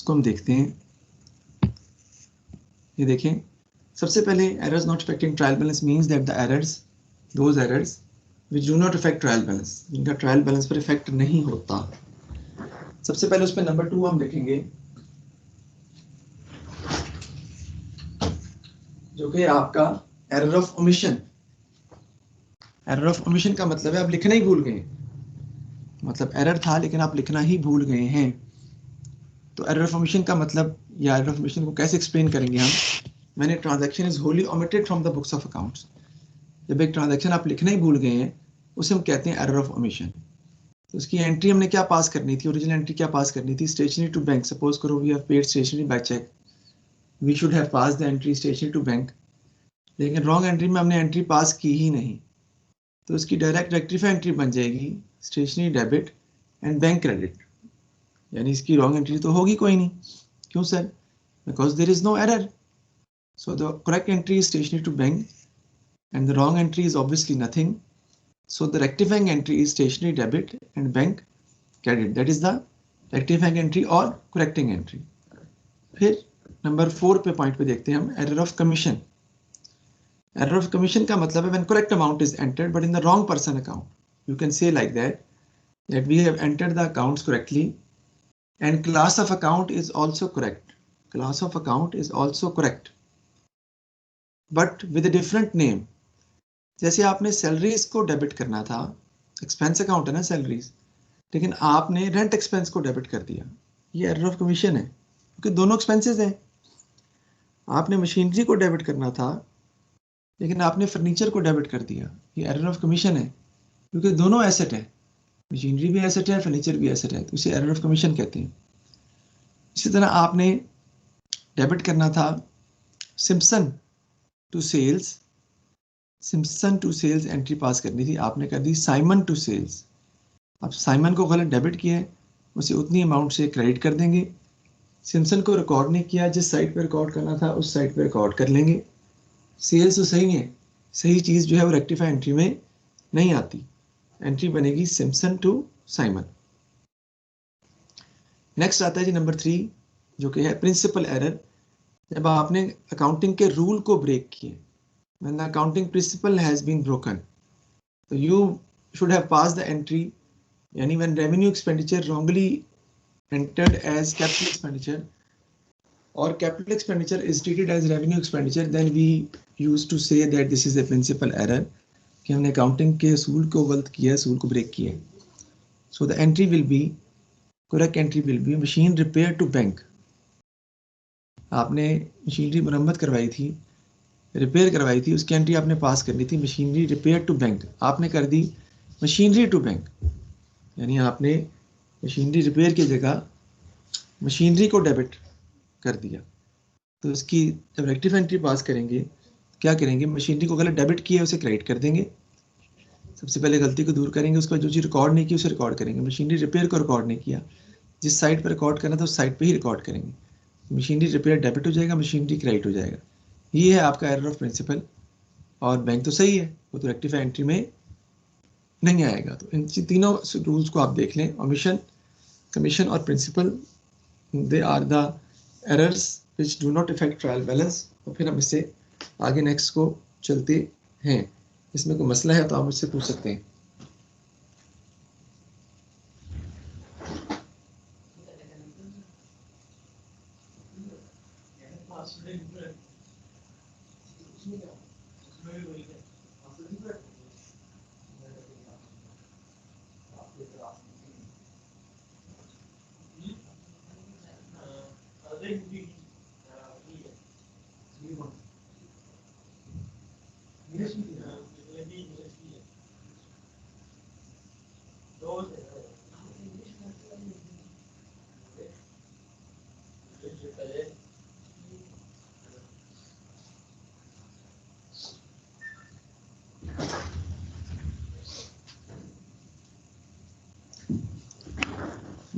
उसको हम देखते हैं। ये देखें, सबसे पहले errors not affecting trial balance means that the errors, those errors which do not affect trial balance, जिनका ट्रायल बैलेंस पर इफेक्ट नहीं होता। सबसे पहले उस पर नंबर 2 हम लिखेंगे, जो कि आपका error of omission. Error of omission का मतलब है आप लिखना ही भूल गए, मतलब एरर था लेकिन आप लिखना ही भूल गए हैं। तो एरर ऑफ ओमिशन का मतलब, या एरर ऑफ ओमिशन को कैसे एक्सप्लेन करेंगे हम, मैंने transaction is Holi omitted from the books of accounts. जब एक ट्रांजैक्शन आप लिखना ही भूल गए हैं उसे हम कहते हैं एरर ऑफ ओमिशन। तो उसकी एंट्री हमने क्या पास करनी थी, ओरिजिनल एंट्री क्या पास करनी थी, स्टेशनरी टू बैंक। सपोज करो we have paid stationery by cheque, we should have pass the entry stationery to bank, लेकिन रॉन्ग एंट्री में हमने एंट्री पास की ही नहीं, तो उसकी डायरेक्ट रेक्टिफाई एंट्री बन जाएगी stationery debit and bank credit, यानी इसकी रॉन्ग एंट्री तो होगी कोई नहीं। क्यों sir? Because there is no error, so the correct entry is stationery to bank and the wrong entry is obviously nothing, so the rectifying entry is stationary debit and bank credit, that is the rectifying entry or correcting entry. फिर number 4 पे point पे देखते हैं हम error of commission. Error of commission का मतलब है when correct amount is entered but in the wrong person account, you can say like that we have entered the accounts correctly and class of account is also correct, class of account is also correct but with a different name। जैसे आपने salaries को debit करना था, expense account है ना salaries, लेकिन आपने rent expense को डेबिट कर दिया, ये एरर ऑफ कमीशन है क्योंकि दोनों एक्सपेंसेस हैं। आपने मशीनरी को डेबिट करना था लेकिन आपने फर्नीचर को डेबिट कर दिया, ये एरर ऑफ कमीशन है क्योंकि दोनों एसेट है, मशीनरी भी एसेट है, फर्नीचर भी एसेट है, तो इसे एरर ऑफ कमीशन कहते हैं। इसी तरह आपने डेबिट करना था Simpson to sales, Simpson to sales entry pass करनी थी, आपने कर दी साइमन टू सेल्स। अब साइमन को गलत डेबिट किया है, उसे उतनी अमाउंट से क्रेडिट कर देंगे। सिम्पसन को रिकॉर्ड नहीं किया, जिस साइट पे रिकॉर्ड करना था उस साइट पे रिकॉर्ड कर लेंगे। सेल्स तो सही है, सही चीज़ जो है वो रेक्टिफाई एंट्री में नहीं आती, एंट्री बनेगी सिम्पसन टू साइमन। नेक्स्ट आता है जी नंबर 3, जो कि है प्रिंसिपल एरर। जब आपने अकाउंटिंग के रूल को ब्रेक किए, when the accounting principle has been broken, so you should have passed the entry, yani when revenue expenditure wrongly entered as capital expenditure or capital expenditure is treated as revenue expenditure, then we used to say that this is a principal error, कि हमने accounting के असूल को गलत किया, असूल को break किया। So the entry will be, correct entry will be machine repair to bank। आपने मशीनरी मरम्मत करवाई थी, रिपेयर करवाई थी, उसकी एंट्री आपने पास करनी थी मशीनरी रिपेयर टू बैंक, आपने कर दी मशीनरी टू बैंक, यानी आपने मशीनरी रिपेयर की जगह मशीनरी को डेबिट कर दिया। तो इसकी जब रेक्टिफाई एंट्री पास करेंगे क्या करेंगे, मशीनरी को गलत डेबिट किया उसे क्रेडिट कर देंगे, सबसे पहले गलती को दूर करेंगे, उसके बाद जो चीज़ रिकॉर्ड नहीं की उसे रिकॉर्ड करेंगे। मशीनरी रिपेयर को रिकॉर्ड नहीं किया, जिस साइट पर रिकॉर्ड करना था उस साइट पर ही रिकॉर्ड करेंगे, मशीनरी रिपेयर डेबिट हो जाएगा, मशीनरी क्रेडिट हो जाएगा। ये है आपका एरर ऑफ प्रिंसिपल। और बैंक तो सही है, वो तो रेक्टिफाई एंट्री में नहीं आएगा। तो इन तीनों रूल्स को आप देख लें, ओमिशन, कमीशन और principle, they are the errors which do not affect trial balance. और फिर हम इससे आगे नेक्स्ट को चलते हैं। इसमें कोई मसला है तो आप मुझसे पूछ सकते हैं।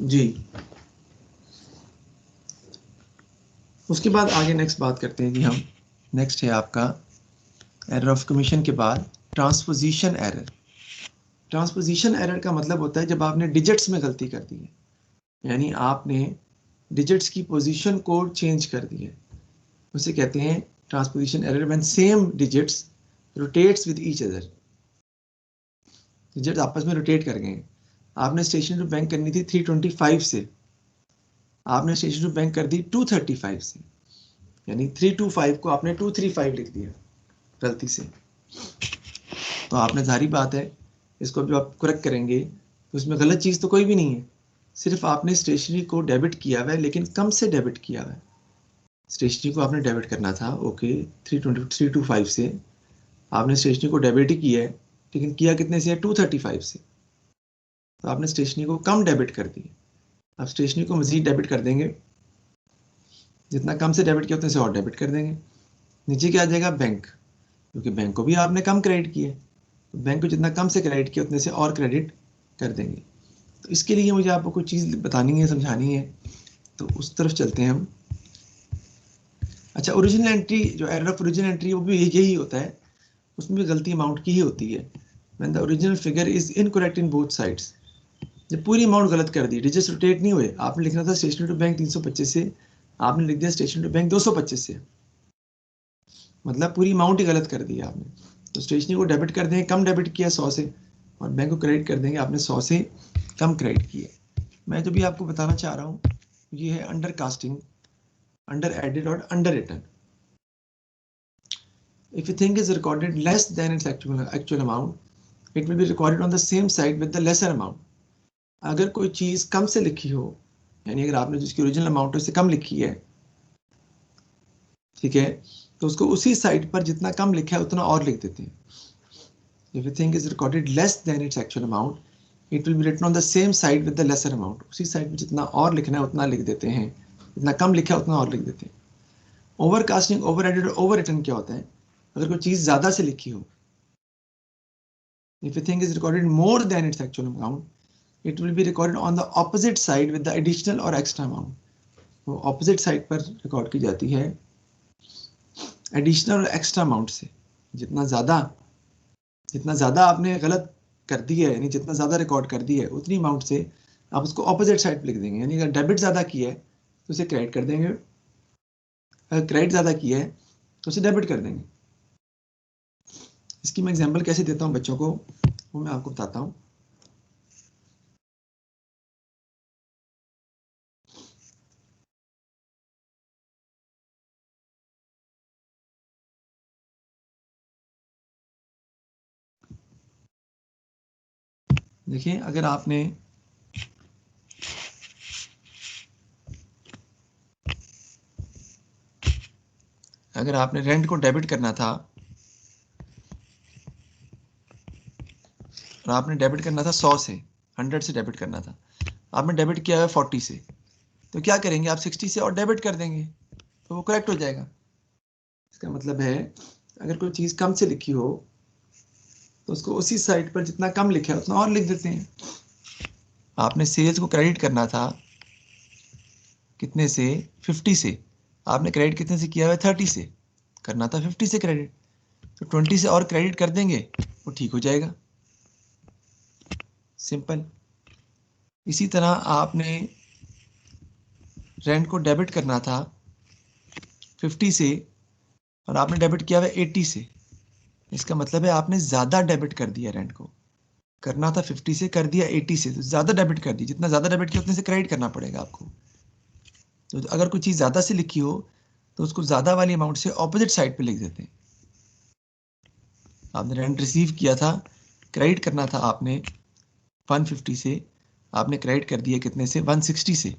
जी, उसके बाद आगे नेक्स्ट बात करते हैं जी हम। नेक्स्ट है आपका एरर ऑफ कमीशन के बाद ट्रांसपोजिशन एरर। ट्रांसपोजिशन एरर का मतलब होता है जब आपने डिजिट्स में गलती कर दी है, यानी आपने डिजिट्स की पोजीशन को चेंज कर दी है, उसे कहते हैं transposition error when same digits rotates with each other. Digits आपस में रोटेट कर गए। आपने स्टेशन टू बैंक करनी थी 325 से, आपने स्टेशन टू बैंक कर दी 235 से, यानी 325 को आपने 235 लिख दिया गलती से। तो आपने जारी बात है इसको जब आप करेक्ट करेंगे तो उसमें गलत चीज़ तो कोई भी नहीं है, सिर्फ आपने स्टेशनरी को डेबिट किया हुआ है, लेकिन कम से डेबिट किया हुआ है। स्टेशनरी को आपने डेबिट करना था, ओके 325 से आपने स्टेशनरी को डेबिट ही किया है, लेकिन किया कितने से है? 235 से। तो आपने स्टेशनरी को कम डेबिट कर दी। अब स्टेशनरी को मजीद डेबिट कर देंगे, जितना कम से डेबिट किया उतने से और डेबिट कर देंगे। नीचे क्या आ जाएगा? बैंक, क्योंकि बैंक को भी आपने कम क्रेडिट किया है, तो बैंक को जितना कम से क्रेडिट किया उतने से और क्रेडिट कर देंगे। तो इसके लिए मुझे आपको कुछ चीज़ बतानी है, समझानी है, तो उस तरफ चलते हैं हम। अच्छा, ओरिजिनल एंट्री, जो एरर ऑफ ओरिजिनल एंट्री वो भी यही होता है, उसमें भी गलती अमाउंट की ही होती है। When the original figure is incorrect in both sides, जब पूरी अमाउंट गलत कर दी, डिजिट्स रोटेट नहीं हुए, आपने लिखना था स्टेशनरी टू बैंक 325 से, आपने लिख दिया स्टेशनरी टू बैंक 225 से, मतलब पूरी अमाउंट ही गलत कर दी आपने। तो स्टेशनरी को डेबिट कर देंगे, कम डेबिट किया 100 से, और बैंक को क्रेडिट कर देंगे, आपने 100 से कम क्रेडिट किए। मैं जो भी आपको बताना चाह रहा हूँ ये है अंडर कास्टिंग, अंडर एडेड और under return. If a thing is recorded less than its actual amount, it will be recorded on the same side with the lesser amount. अगर कोई चीज कम से लिखी हो, यानी अगर आपने जिसकी ओरिजिनल अमाउंट है उससे कम लिखी है, ठीक है, तो उसको उसी साइड पर जितना कम लिखा है उतना और लिख देते हैं। If a thing is recorded less than its actual amount, it will be written on the same side with the lesser amount. उसी साइड पर जितना और लिखना है उतना लिख देते हैं, जितना कम लिखा है उतना और लिख देते हैं। ओवरकास्टिंग, ओवर एडेड और ओवर रिटन क्या होता है? अगर कोई चीज ज्यादा से लिखी हो, if a thing is recorded more than its actual amount, it will be recorded on the opposite side with the additional or extra amount. वो opposite side पर रिकॉर्ड की जाती है एडिशनल और एक्स्ट्रा अमाउंट से। जितना ज्यादा आपने गलत कर दी है, यानी जितना ज्यादा रिकॉर्ड कर दी है उतनी अमाउंट से आप उसको ऑपोजिट साइड पे लिख देंगे। यानी अगर डेबिट ज्यादा किया है तो उसे क्रेडिट कर देंगे, अगर क्रेडिट ज्यादा किया है तो उसे डेबिट कर देंगे। इसकी मैं एग्जांपल कैसे देता हूँ बच्चों को, वो मैं आपको बताता हूँ। देखिए, अगर आपने रेंट को डेबिट करना था और आपने डेबिट करना था 100 से, 100 से डेबिट करना था, आपने डेबिट किया है 40 से, तो क्या करेंगे आप 60 से और डेबिट कर देंगे, तो वो करेक्ट हो जाएगा। इसका मतलब है अगर कोई चीज़ कम से लिखी हो तो उसको उसी साइड पर जितना कम लिखा है उतना और लिख देते हैं। आपने सेल्स को क्रेडिट करना था कितने से? 50 से, आपने क्रेडिट कितने से किया हुआ है? 30 से, करना था 50 से क्रेडिट, तो 20 से और क्रेडिट कर देंगे, वो ठीक हो जाएगा, सिंपल। इसी तरह आपने रेंट को डेबिट करना था 50 से और आपने डेबिट किया हुआ 80 से, इसका मतलब है आपने ज़्यादा डेबिट कर दिया। रेंट को करना था 50 से, कर दिया 80 से, तो ज़्यादा डेबिट कर दी। जितना ज़्यादा डेबिट किया उतने से क्रेडिट करना पड़ेगा आपको। तो अगर कोई चीज़ ज़्यादा से लिखी हो तो उसको ज़्यादा वाली अमाउंट से ऑपोजिट साइड पे लिख देते हैं। आपने रेंट रिसीव किया था, क्रेडिट करना था आपने 150 से, आपने क्रेडिट कर दिया कितने से? 160 से,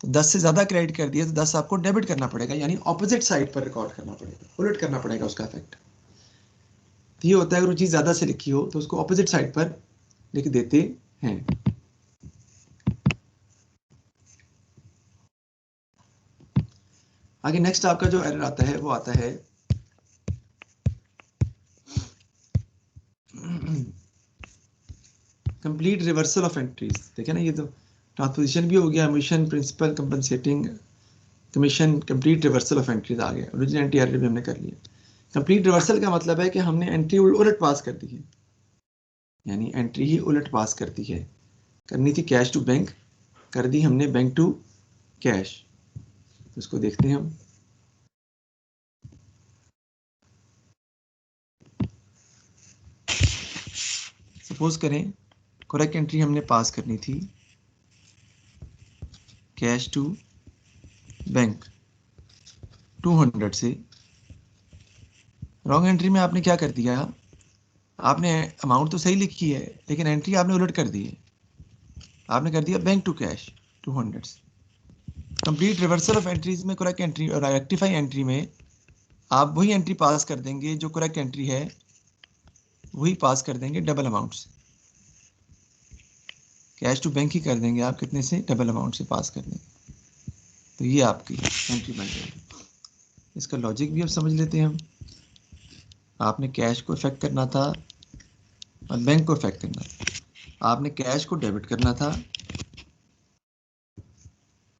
तो 10 से ज़्यादा क्रेडिट कर दिया तो 10 आपको डेबिट करना पड़ेगा, यानी ऑपोजिट साइड पर रिकॉर्ड करना पड़ेगा, उलट करना पड़ेगा उसका इफेक्ट। तो ये होता है अगर वो चीज़ ज़्यादा से लिखी हो तो उसको ऑपोजिट साइड पर लिख देते हैं। आगे नेक्स्ट आपका जो एरर आता है वो आता है कंप्लीट रिवर्सल ऑफ एंट्रीज। देखिए ना, ये तो ट्रांसपोजिशन भी हो गया, omission, principle, compensating, commission, complete reversal of entries आ गया। ओरिजिनल एंट्री एरर भी हमने कर लिया। कंप्लीट रिवर्सल का मतलब है कि हमने एंट्री उलट पास कर दी है, यानी एंट्री ही उलट पास कर दी है। करनी थी कैश टू बैंक, कर दी हमने बैंक टू कैश। तो इसको देखते हैं हम। सपोज करें करेक्ट एंट्री हमने पास करनी थी कैश टू बैंक 200 से। रॉन्ग एंट्री में आपने क्या कर दिया, आपने अमाउंट तो सही लिखी है लेकिन एंट्री आपने उलट कर दी है। आपने कर दिया बैंक टू कैश 200 से। कंप्लीट रिवर्सल ऑफ एंट्रीज में करेक्ट एंट्री और रेक्टिफाई एंट्री में आप वही एंट्री पास कर देंगे जो करेक्ट एंट्री है, वही पास कर देंगे डबल अमाउंट से। कैश टू बैंक ही कर देंगे आप, कितने से, डबल अमाउंट से पास कर देंगे। तो ये आपकी एंट्री बन जाएगी। इसका लॉजिक भी अब समझ लेते हैं हम। आपने कैश को इफेक्ट करना था और बैंक को इफेक्ट करना था। आपने कैश को डेबिट करना था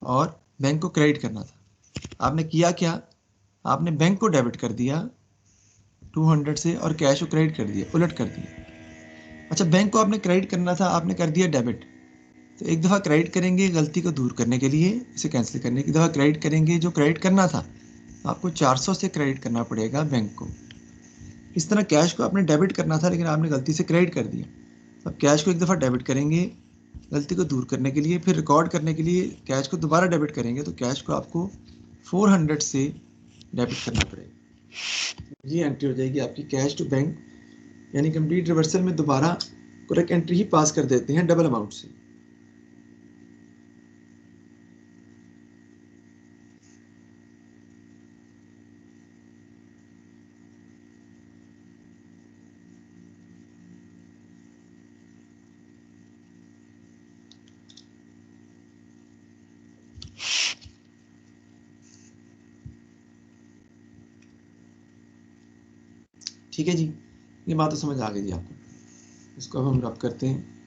और बैंक को क्रेडिट करना था। आपने किया क्या, आपने बैंक को डेबिट कर दिया 200 से और कैश को क्रेडिट कर दिया, उलट कर दिया। अच्छा, बैंक को आपने क्रेडिट करना था, आपने कर दिया डेबिट। तो एक दफ़ा क्रेडिट करेंगे गलती को दूर करने के लिए, इसे कैंसिल करने की, दफ़ा क्रेडिट करेंगे जो क्रेडिट करना था आपको 400 से क्रेडिट करना पड़ेगा बैंक को। इस तरह कैश को आपने डेबिट करना था लेकिन आपने गलती से क्रेडिट कर दिया। अब कैश को एक दफ़ा डेबिट करेंगे गलती को दूर करने के लिए, फिर रिकॉर्ड करने के लिए कैश को दोबारा डेबिट करेंगे तो कैश को आपको 400 से डेबिट करना पड़ेगा। ये एंट्री हो जाएगी आपकी कैश टू बैंक, यानी कंप्लीट रिवर्सल में दोबारा करेक्ट एंट्री ही पास कर देते हैं डबल अमाउंट से। ठीक है जी, ये बात तो समझ आ गई जी आपको। इसको अब हम रब करते हैं।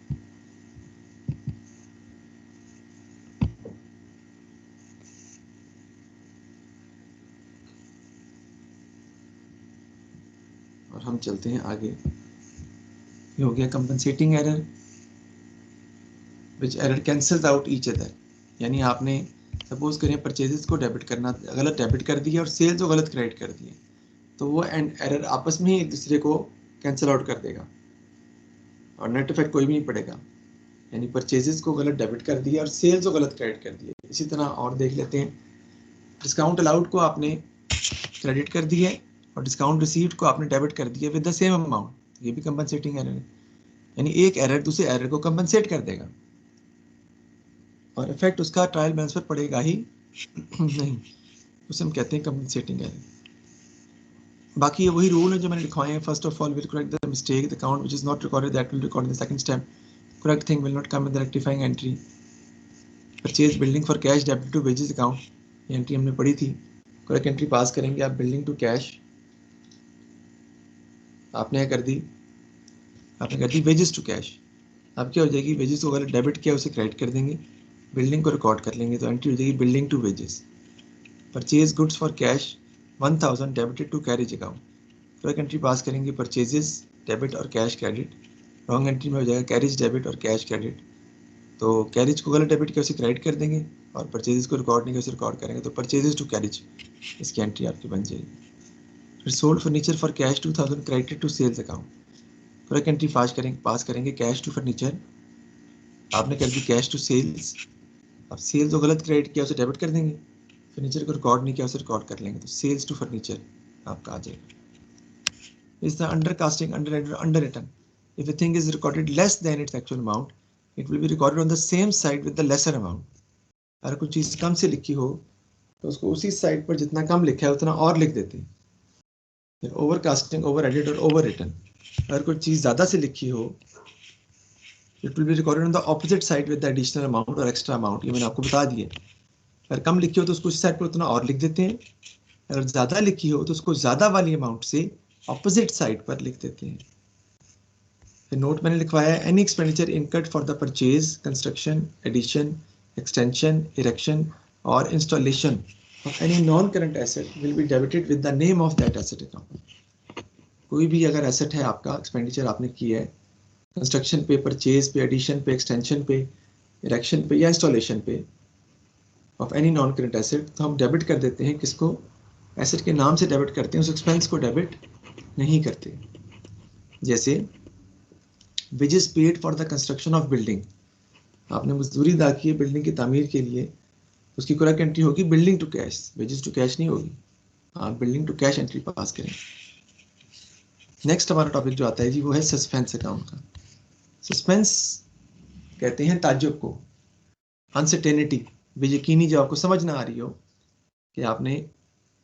और हम चलते हैं आगे। ये हो गया compensating error, which error cancels out each other. यानी आपने सपोज करें परचेजेस को डेबिट करना, गलत डेबिट कर दिया और सेल्स को गलत क्रेडिट कर दिए, तो वो एरर आपस में ही एक दूसरे को कैंसिल आउट कर देगा और नेट इफेक्ट कोई भी नहीं पड़ेगा। यानी परचेजेस को गलत डेबिट कर दिया और सेल्स को गलत क्रेडिट कर दिया। इसी तरह और देख लेते हैं, डिस्काउंट अलाउड को आपने क्रेडिट कर दिया और डिस्काउंट रिसीव्ड को आपने डेबिट कर दिया विद द सेम अमाउंट, ये भी कंपनसेटिंग एरर है। यानी एक एरर दूसरे एरर को कंपनसेट कर देगा और इफेक्ट उसका ट्रायल बैलेंस पर पड़ेगा ही नहीं, उसे हम कहते हैं कंपनसेटिंग एरर। बाकी ये वही रूल है जो मैंने लिखवाए हैं। First of all will correct the mistake, the account which is not recorded that will record in the second step, correct thing will not come in the rectifying entry. Purchase building for cash debit to wages account, ये entry हमने पढ़ी थी। Correct entry pass करेंगे आप, building to cash आपने कर दी, आपने कर दी वेजेस टू कैश। अब क्या हो जाएगी, वेजेस को अगर डेबिट किया उसे क्रेडिट कर देंगे, बिल्डिंग को रिकॉर्ड कर लेंगे तो एंट्री हो जाएगी building to wages. Purchase goods for cash 1000 debited to carriage account, correct entry pass करेंगे परचेजेस डेबिट और कैश क्रेडिट। रॉन्ग एंट्री में हो जाएगा कैरेज डेबिट और कैश क्रेडिट। तो कैरेज को गलत डेबिट किया उसे क्रेडिट कर देंगे और परचेजेस को रिकॉर्ड नहीं किया उसे रिकॉर्ड करेंगे, तो परचेजेस टू कैरेज इसकी एंट्री आपकी बन जाएगी। फिर sold furniture for cash 2000 credited to sales account, correct entry pass करेंगे कैश टू फर्नीचर, आपने कर दी कैश टू सेल्स। अब सेल्स जो गलत क्रेडिट किया उसे डेबिट कर देंगे, फर्नीचर को रिकॉर्ड नहीं किया उसे रिकॉर्ड कर लेंगे, तो सेल्स टू फर्नीचर आपका आ जाएगा। इस तरह under casting, under return, if a thing is recorded less than its actual amount, it will be recorded on the same side with the lesser amount. अगर कुछ चीज़ कम से लिखी हो तो उसको उसी साइड पर जितना कम लिखा है उतना और लिख देते हैं। फिर ओवर कास्टिंग, ओवर एडिट और ओवर रिटर्न, अगर कोई चीज़ ज़्यादा से लिखी हो it will be recorded on the opposite side with the additional amount और एक्स्ट्रा अमाउंट, ये मैंने आपको बता दिया। अगर कम लिखी हो तो उसको उसी साइड पर उतना और लिख देते हैं, अगर ज़्यादा लिखी हो तो उसको ज़्यादा वाली अमाउंट से ऑपोजिट साइड पर लिख देते हैं। नोट मैंने लिखवाया है, any expenditure incurred for the purchase, construction, addition, extension, erection और installation of any non current asset will be debited with the name of that asset account. कोई भी अगर एसेट है आपका, एक्सपेंडिचर आपने किया है कंस्ट्रक्शन पे, परचेज पे, एडिशन पे, एक्सटेंशन पे, इरेक्शन पे या इंस्टॉलेशन पे, of any non current asset, तो हम डेबिट कर देते हैं किसको, एसेट के नाम से डेबिट करते हैं, उस एक्सपेंस को डेबिट नहीं करते। जैसे wages paid for the construction of building, आपने मजदूरी अदा की है बिल्डिंग की तामीर के लिए, उसकी करेक्ट एंट्री होगी building to cash, wages to cash नहीं होगी, आप building to cash entry pass करें। नेक्स्ट हमारा टॉपिक जो आता है जी वो है सस्पेंस अकाउंट का। सस्पेंस कहते हैं ताज्जुब को, अनसर्टेनिटी, बेयकीनी, जब आपको समझ ना आ रही हो कि आपने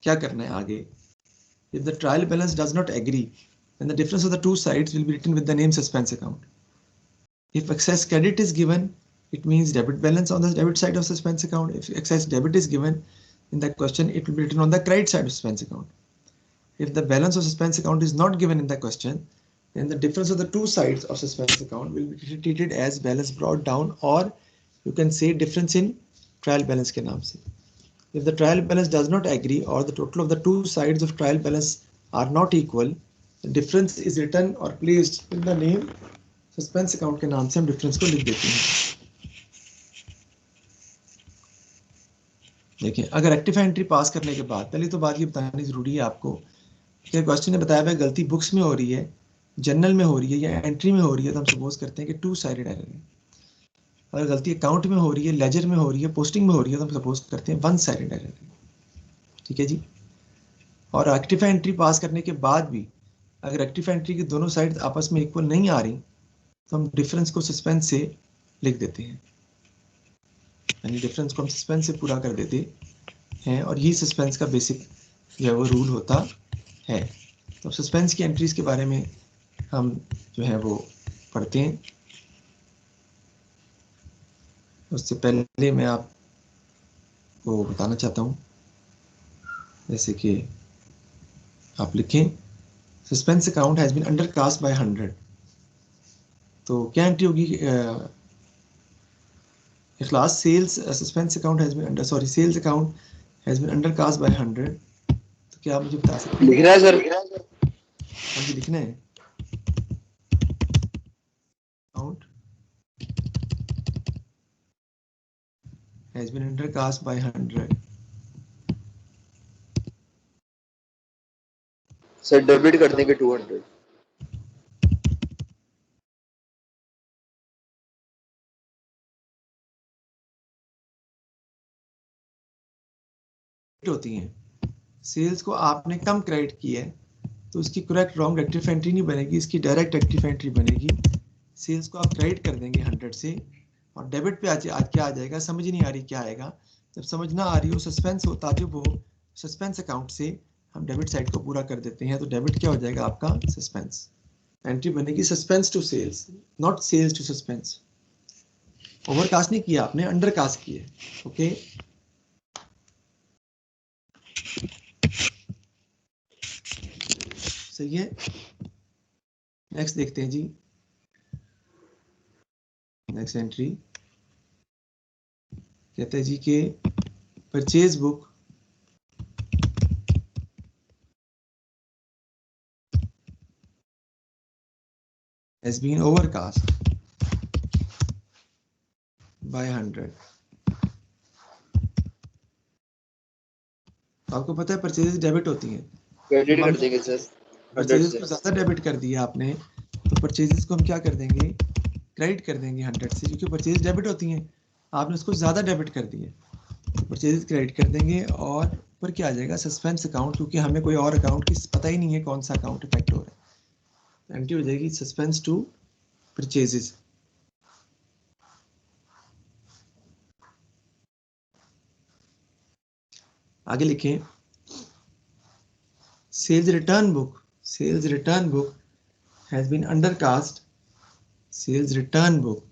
क्या करना है आगे। If the trial balance does not agree, then the difference of the two sides will be written with the name suspense account. If excess credit is given, it means debit balance on the debit side of suspense account. If excess debit is given in that question, it will be written on the credit side of suspense account. If the balance of suspense account is not given in the question, then the difference of the two sides of suspense account will be treated as balance brought down, or you can say difference in trial balance के नाम से। If the trial balance does not agree or the total of the two sides of trial balance are not equal, the difference is written or placed in the name suspense account के नाम से हम difference को लिख देते हैं। देखिए, अगर रेक्टिफाई एंट्री पास करने के बाद, पहले तो बात ये बतानी जरूरी है आपको कि क्वेश्चन ने बताया है गलती बुक्स में हो रही है, जर्नल में हो रही है या एंट्री में हो रही है, तो हम सपोज करते हैं कि टू साइडेड एरर है। अगर गलती अकाउंट में हो रही है, लेजर में हो रही है, पोस्टिंग में हो रही है, तो हम सपोज करते हैं वन साइडेड एरर है। ठीक है जी। और रेक्टिफाई एंट्री पास करने के बाद भी अगर रेक्टिफाई एंट्री की दोनों साइड आपस में इक्वल नहीं आ रही, तो हम डिफरेंस को सस्पेंस से लिख देते हैं, यानी डिफरेंस को हम सस्पेंस से पूरा कर देते हैं, और यही सस्पेंस का बेसिक जो है वो रूल होता है। तो सस्पेंस की एंट्रीज के बारे में हम जो है वो पढ़ते हैं। उससे पहले मैं आपको बताना चाहता हूँ, जैसे कि आप लिखें suspense account has been under cast by 100, तो क्या एंट्री होगी, इखलास sales suspense account has been under, sorry sales account has been under cast by 100, तो क्या आप मुझे बता सकते हैं? लिख रहा है सर, हाँ जी लिखना है। Account has been under cast by 100, sir debit कर देंगे 200। होती हैं, सेल्स को आपने कम क्रेडिट किया है तो उसकी करेक्ट रॉन्ग रेक्टिफाई एंट्री नहीं बनेगी, इसकी डायरेक्ट रेक्टिफाई एंट्री बनेगी। सेल्स को आप क्रेडिट कर देंगे 100 से, और डेबिट पे आज क्या आ जाएगा, समझ नहीं आ रही क्या आएगा। जब समझ ना आ रही हो, सस्पेंस हो, ताजुब हो, सस्पेंस अकाउंट से हम डेबिट साइड को पूरा कर देते हैं, तो डेबिट क्या हो जाएगा आपका, सस्पेंस। एंट्री बनेगी suspense to sales, not sales to suspense. Overcast नहीं किया आपने, अंडरकास्ट किया। ओके, सही है। नेक्स्ट देखते हैं जी, नेक्स्ट एंट्री कहते हैं जी कि purchase book has been overcast by 100। आपको पता है परचेजेस डेबिट होती हैं, क्रेडिट कर देंगे सर 100 परचेजेस से। को ज्यादा डेबिट कर दिया आपने, तो परचेजेस को हम क्या कर देंगे, क्रेडिट कर देंगे 100 से, क्योंकि परचेज डेबिट होती हैं, आपने उसको ज्यादा डेबिट कर दिए, तो परचेजेस क्रेडिट कर देंगे, और ऊपर क्या आ जाएगा, सस्पेंस अकाउंट, क्योंकि हमें कोई और अकाउंट की पता ही नहीं है कौन सा अकाउंट इफेक्ट हो रहा है। एंट्री हो जाएगी सस्पेंस टू परचेजेस। आगे लिखें, sales return book has been undercast, sales return book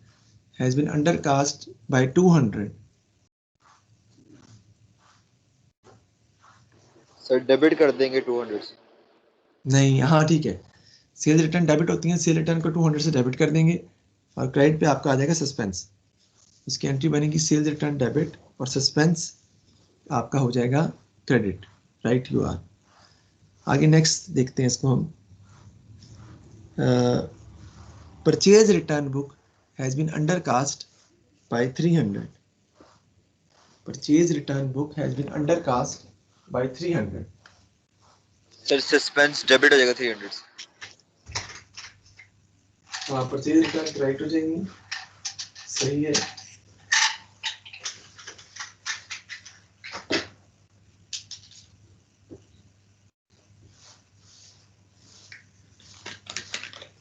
has been undercast by 200। Sir debit कर देंगे 200 से। नहीं, हाँ ठीक है, सेल्स रिटर्न डेबिट होती है, सेल रिटर्न को 200 से डेबिट कर देंगे, और क्रेडिट पे आपका आ जाएगा सस्पेंस। उसकी एंट्री बनेगी सेल्स रिटर्न डेबिट, और सस्पेंस आपका हो जाएगा क्रेडिट। Right you are. आगे नेक्स्ट देखते हैं इसको हम, purchase return book has been undercast by 300। Purchase return book has been undercast by 300। Sir suspense debit हो जाएगा 300 से। हाँ, परचेज रिटर्न क्रेडिट हो जाएंगी, सही है।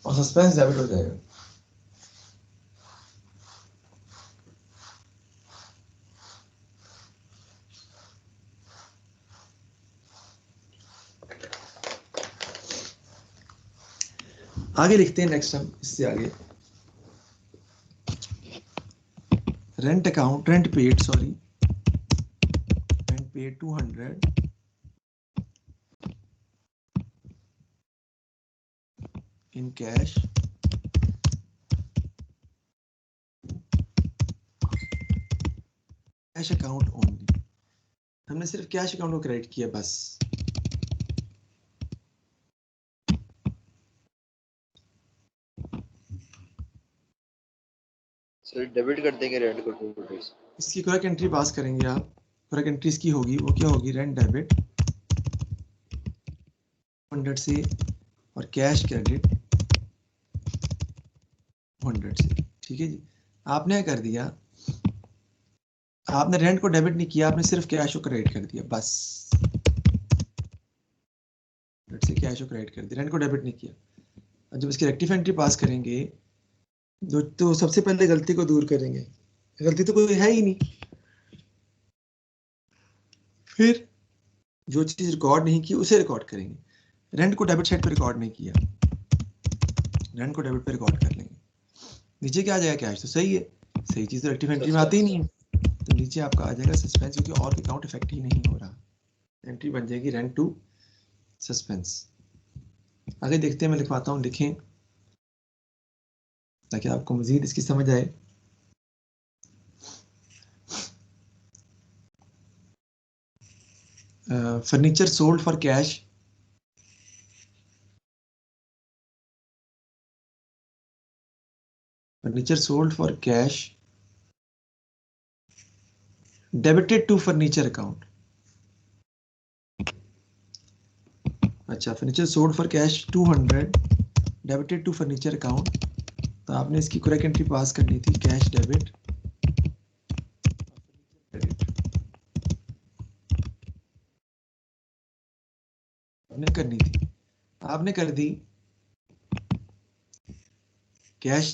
और सस्पेंस डेबिट हो जाएगा। आगे लिखते हैं नेक्स्ट हम इससे आगे। Rent account, rent paid 200 in cash account only. हमने सिर्फ कैश अकाउंट को क्रेडिट किया बस। सर डेबिट कर देंगे रेंट को 200 से। इसकी करेक्ट एंट्री पास करेंगे आप। करेक्ट एंट्री इसकी होगी, वो क्या होगी, रेंट डेबिट 100 से और कैश क्रेडिट 100 से। ठीक है जी। आपने क्या कर दिया, आपने रेंट को डेबिट नहीं किया, आपने सिर्फ कैश को क्रेडिट कर दिया बस। से कैश को क्रेडिट कर दिया, रेंट को डेबिट नहीं किया। और जब इसकी रेक्टिफाई एंट्री पास करेंगे तो सबसे पहले गलती को दूर करेंगे। गलती तो कोई है ही नहीं। फिर जो चीज रिकॉर्ड नहीं की उसे रिकॉर्ड करेंगे। रेंट को डेबिट साइड पे रिकॉर्ड नहीं किया, रेंट को डेबिट पे रिकॉर्ड कर लेंगे। नीचे क्या आ जाएगा, कैश तो सही है, सही चीज तो रेक्टिफाई एंट्री में आती ही नहीं है, तो नीचे आपका आ जाएगा सस्पेंस, क्योंकि और अकाउंट इफेक्ट ही नहीं हो रहा। एंट्री बन जाएगी रेंट टू सस्पेंस। आगे देखते हैं, मैं लिखवाता हूँ, लिखें ताकि आपको मजीद इसकी समझ आए। Furniture sold for cash, furniture sold for cash debited to furniture account. अच्छा, furniture sold for cash 200 debited to furniture account. तो आपने इसकी करेक्ट एंट्री पास करनी थी, कैश डेबिट आपने करनी थी, आपने कर दी। कैश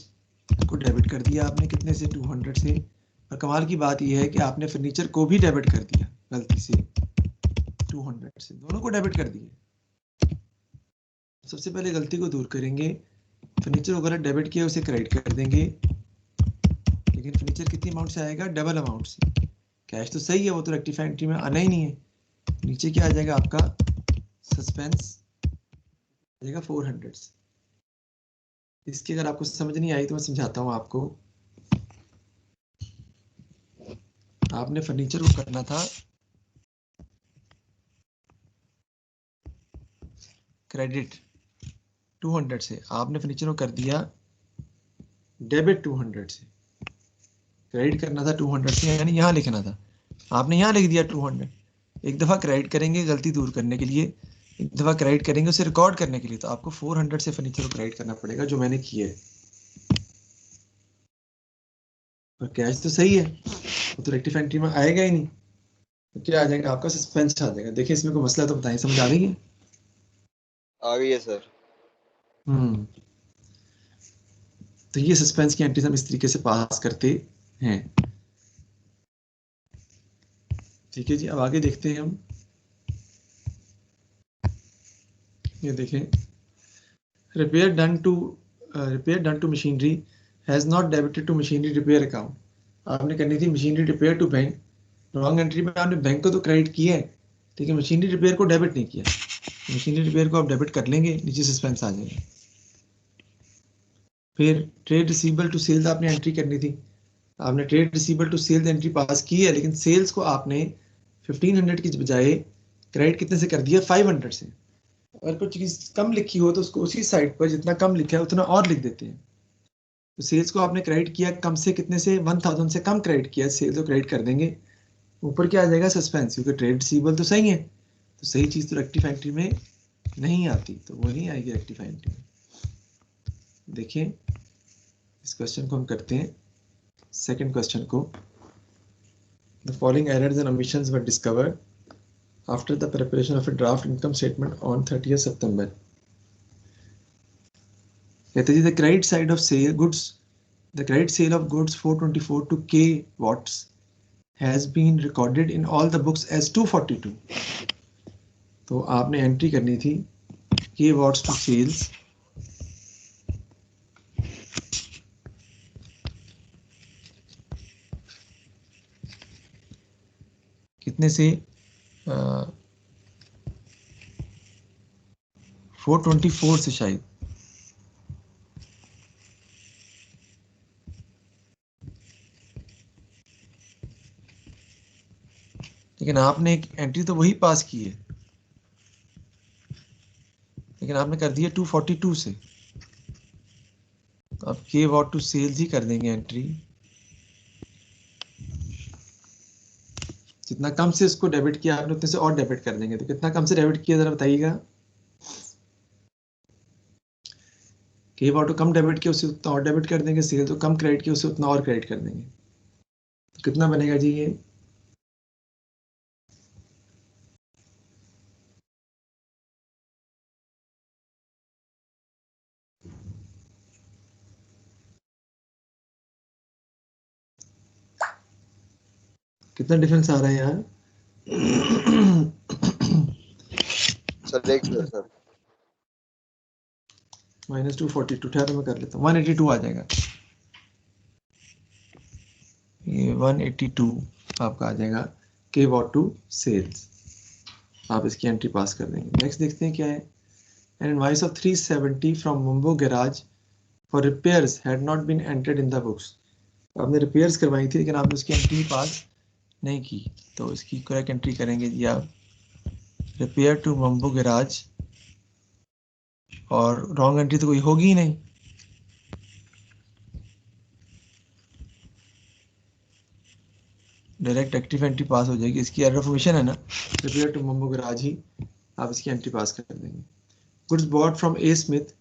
को डेबिट कर दिया आपने, कितने से, 200 से। और कमाल की बात यह है कि आपने फर्नीचर को भी डेबिट कर दिया गलती से, 200 से, दोनों को डेबिट कर दिया। सबसे पहले गलती को दूर करेंगे, फर्नीचर को अगर डेबिट किया उसे क्रेडिट कर देंगे, लेकिन फर्नीचर कितनी अमाउंट से आएगा, डबल अमाउंट से। कैश तो सही है, वो तो रेक्टिफाई एंट्री में आना ही नहीं है। नीचे क्या आ जाएगा आपका, सस्पेंस आ जाएगा 400 से। इसकी अगर आपको समझ नहीं आई तो मैं समझाता हूं आपको। आपने फर्नीचर को करना था क्रेडिट 200 से, आपने फर्नीचर को कर दिया डेबिट 200 से। क्रेडिट करना था 200 से, यानी यहां लिखना था, आपने यहां लिख दिया 200। एक दफा क्रेडिट करेंगे गलती दूर करने के लिए, एक दफा क्रेडिट करेंगे उसे रिकॉर्ड करने के लिए, तो आपको 400 से फर्नीचर को क्रेडिट करना पड़ेगा, जो मैंने किया है। और कैश तो सही है, वो तो रेक्टिफाई एंट्री में आएगा ही नहीं, तो क्या आ जाएगा आपका, सस्पेंस आ जाएगा। देखिए इसमें कोई मसला तो बताएं, समझ आ गई है? आ गई है सर। तो ये सस्पेंस की एंट्रीज हम इस तरीके से पास करते हैं। ठीक है जी, अब आगे देखते हैं हम। ये देखें, repair done to machinery has not debited to machinery repair account. आपने करनी थी machinery repair to bank, wrong entry में आपने बैंक को तो क्रेडिट किया है, लेकिन मशीनरी रिपेयर को डेबिट नहीं किया। मशीनरी रिपेयर को आप डेबिट कर लेंगे, नीचे सस्पेंस आ जाएगा। फिर ट्रेड रिसीवेबल टू सेल्स आपने एंट्री करनी थी, आपने trade receivable to sales entry pass की है, लेकिन सेल्स को आपने 1500 की बजाय क्रेडिट कितने से कर दिया, 500 से। अगर कुछ चीज कम लिखी हो तो उसको उसी साइड पर जितना कम लिखा है उतना और लिख देते हैं। तो सेल्स को आपने क्रेडिट किया कम से, कितने से, 1000 से कम क्रेडिट किया, सेल्स को क्रेडिट कर देंगे। ऊपर क्या आ जाएगा, सस्पेंस, क्योंकि ट्रेड रिसीवेबल तो सही है, तो सही चीज तो रेक्टिफाई एंट्री में नहीं आती, तो वो नहीं आएगी रेक्टिफाई एंट्री में। देखिए इस क्वेश्चन को हम करते हैं, सेकंड क्वेश्चन को। The following errors and omissions were discovered after the preparation of a draft income statement on 30 सितंबर। कहते हैं the credit side of sell goods, the credit sale of goods 424 to K watts has been recorded in all the books as 242। तो आपने entry करनी थी K watts to sales कितने से 424 से शायद, लेकिन आपने एक एंट्री तो वही पास की है, लेकिन आपने कर दिया 242 से, तो अब K watt to sales ही कर देंगे एंट्री। जितना कम से इसको डेबिट किया आपने उतने से और डेबिट कर देंगे, तो कितना कम से डेबिट किया जरा बताइएगा। K watt तो कम डेबिट किया उससे उतना और डेबिट कर देंगे, सेल तो कम क्रेडिट किया उससे उतना और क्रेडिट कर देंगे, तो कितना बनेगा जी ये, कितना डिफरेंस आ रहा है यार। सर देख लो सर, -242, ठहरो मैं कर लेता हूँ, 182 आ जाएगा, ये 182 आपका आ जाएगा K watt to sales। आप इसकी एंट्री पास कर देंगे। नेक्स्ट देखते हैं क्या है। An invoice of 370 from mumbo garage for repairs had not been entered in the books. आपने रिपेयर्स करवाई थी लेकिन आपने उसकी एंट्री पास नहीं की, तो इसकी करेक्ट एंट्री करेंगे जी आप, रिपेयर टू मुंबो गैराज, और रॉन्ग एंट्री तो कोई होगी ही नहीं, डायरेक्ट एक्टिव एंट्री पास हो जाएगी। इसकी एरर फॉर्मेशन है ना, रिपेयर टू मुंबो गैराज ही, आप इसकी एंट्री पास कर देंगे। Goods bought from A Smith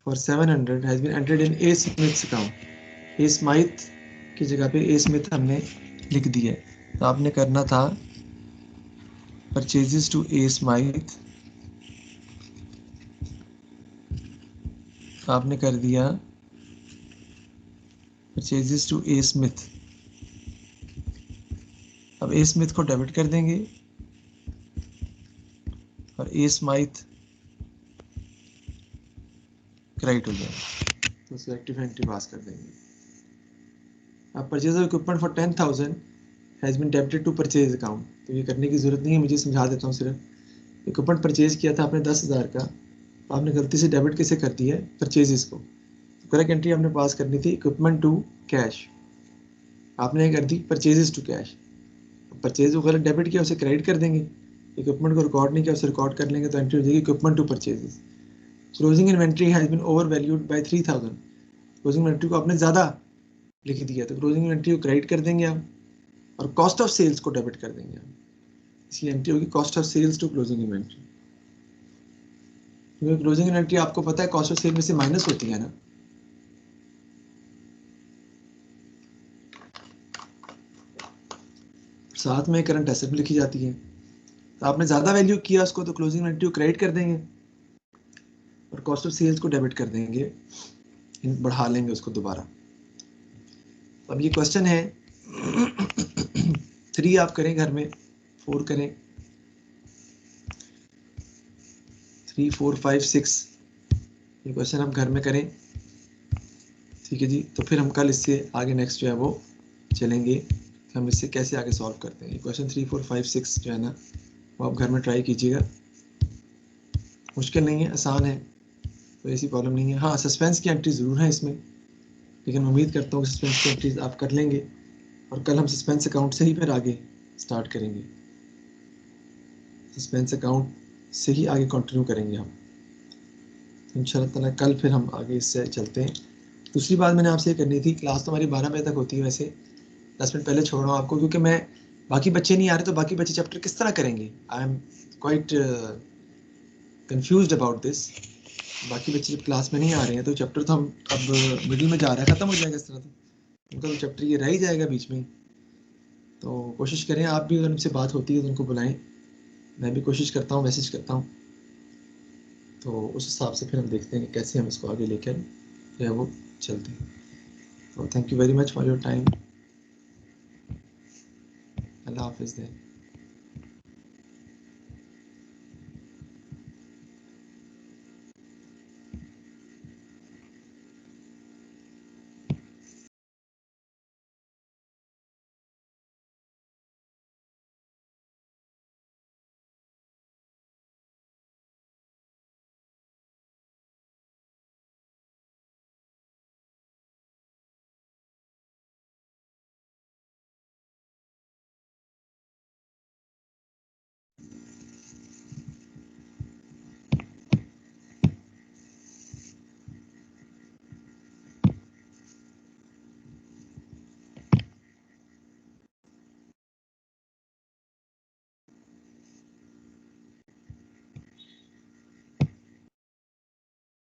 for 700 has been entered in A Smith's account. A Smith की जगह पे ए स्मिथ हमने लिख दिया है, तो आपने करना था परचेजेस टू ए स्मिथ, आपने कर दिया परचेजेस टू ए स्मिथ। अब ए स्मिथ को डेबिट कर देंगे और ए स्मिथ क्रेडिट हो जाएगा, तो उसको एक्टिव एंट्री पास कर देंगे। अब purchase of equipment for 10,000 has been debited to purchase account, तो ये करने की जरूरत नहीं है, मुझे समझा देता हूँ सिर्फ। इक्विपमेंट परचेज किया था आपने 10,000 का, आपने गलती से डेबिट कैसे कर दिया है परचेजेस को, तो करेक्ट एंट्री आपने पास करनी थी इक्विपमेंट टू कैश, आपने कर दी परचेजेस टू कैश। परचेज को गलत डेबिट किया उसे क्रेडिट कर देंगे, इक्विपमेंट को रिकॉर्ड नहीं किया उसे रिकॉर्ड कर लेंगे, तो एंट्री हो जाएगी equipment to purchases. Closing inventory has been overvalued by 3,000, closing inventory को आपने ज़्यादा लिख दिया, तो क्लोजिंग इन्वेंट्री को क्रेडिट कर देंगे आप, और कॉस्ट ऑफ सेल्स को डेबिट कर देंगे आप, इसकी एंट्री होगी cost of sales to closing inventory, क्योंकि क्लोजिंग इन्वेंट्री आपको पता है कॉस्ट ऑफ सेल में से माइनस होती है ना। साथ में करंट एसेट लिखी जाती है, तो आपने ज़्यादा वैल्यू किया उसको, तो क्लोजिंग इन्वेंट्री को क्रेडिट कर देंगे और कॉस्ट ऑफ सेल्स को डेबिट कर देंगे, बढ़ा लेंगे उसको दोबारा। अब ये क्वेश्चन है 3 आप करें घर में, 4 करें, 3, 4, 5, 6 ये क्वेश्चन आप घर में करें, ठीक है जी। तो फिर हम कल इससे आगे नेक्स्ट जो है वो चलेंगे कि हम इससे कैसे आगे सॉल्व करते हैं। ये क्वेश्चन 3, 4, 5, 6 जो है ना वो आप घर में ट्राई कीजिएगा, मुश्किल नहीं है, आसान है, तो ऐसी प्रॉब्लम नहीं है। हाँ सस्पेंस की एंट्री ज़रूर है इसमें, लेकिन उम्मीद करता हूँ सस्पेंस की एंट्रीज आप कर लेंगे, और कल हम सस्पेंस अकाउंट से ही फिर आगे स्टार्ट करेंगे, सस्पेंस अकाउंट से ही आगे कंटिन्यू करेंगे हम इंशाल्लाह ताला। कल फिर हम आगे इससे चलते हैं। दूसरी बात मैंने आपसे करनी थी, क्लास तो हमारी 12 बजे तक होती है, वैसे 10 मिनट पहले छोड़ रहा हूँ आपको, क्योंकि मैं बाकी बच्चे नहीं आ रहे तो बाकी बच्चे चैप्टर किस तरह करेंगे? I am quite confused about this. बाकी बच्चे जब क्लास में नहीं आ रहे हैं तो चैप्टर तो हम अब मिडिल में जा रहा है, खत्म हो जाएगा इस तरह तो उनका तो चैप्टर ये रह ही जाएगा बीच में। तो कोशिश करें, आप भी अगर उनसे बात होती है तो उनको बुलाएं, मैं भी कोशिश करता हूँ, मैसेज करता हूँ, तो उस हिसाब से फिर हम देखते हैं कि कैसे हम इसको आगे लेकर जो है वो चलते हैं। तो thank you very much for your time. अल्लाह हाफिज़।